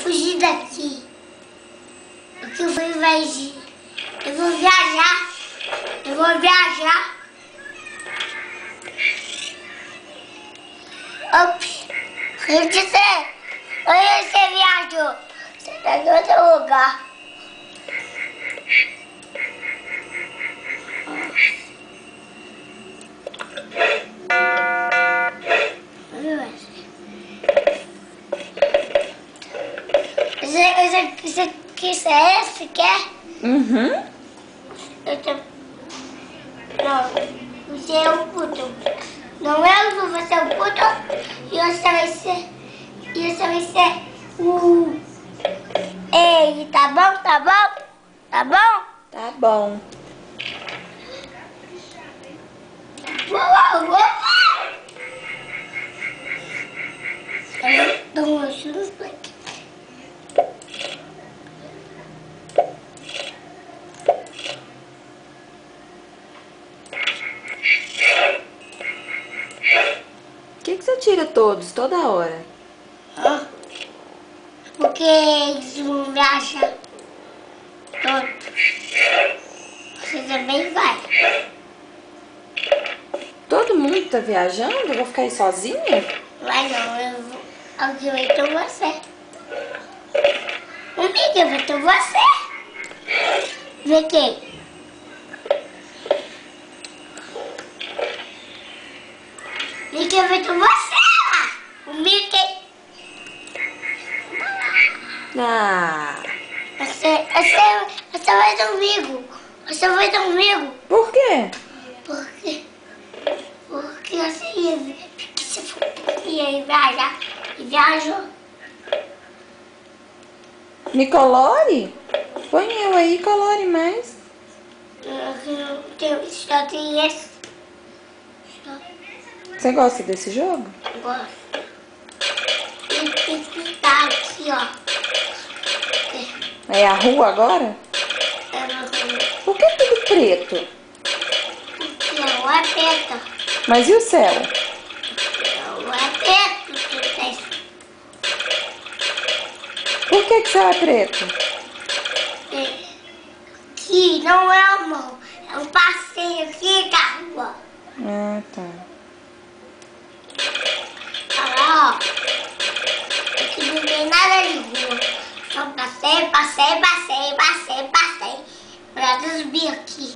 fugir daqui. Porque eu vou invadir. Eu vou viajar. Eu vou viajar. Ops. Onde você viajou? Você tá em outro lugar. Você é esse? Quer? Uhum. Não, você é um puto. Não eu, você é um puto. E você vai ser. E você vai ser o. Ei, tá bom? Tá bom? Tá bom? Tá bom. Eu dou uma chuva aqui. Por que você tira todos, toda hora? Porque eles vão viajar. Pronto. Você também vai. Todo mundo tá viajando? Eu vou ficar aí sozinha? Vai não, eu vou. Alguém vai ter você. Amiga, vai ter você. Vê quem? Mickey vai ter você lá. O Mickey. Ah. Você vai comigo. Você vai comigo. Por quê? Porque assim, porque se for e aí viajar, e viajou. Me colore? Põe eu aí e colore mais. Só tem esse. Você gosta desse jogo? Gosto. Tem que estar aqui, ó. É a rua agora? Por que tudo preto? Porque não é preto. Mas e o céu? Não é preto que tá escrito. Por que o céu é preto? Aqui não é amor. É um passeio aqui da rua. Ah, tá. Olha lá, ó. Aqui não tem nada de rua. Só passei. Pra desvir aqui.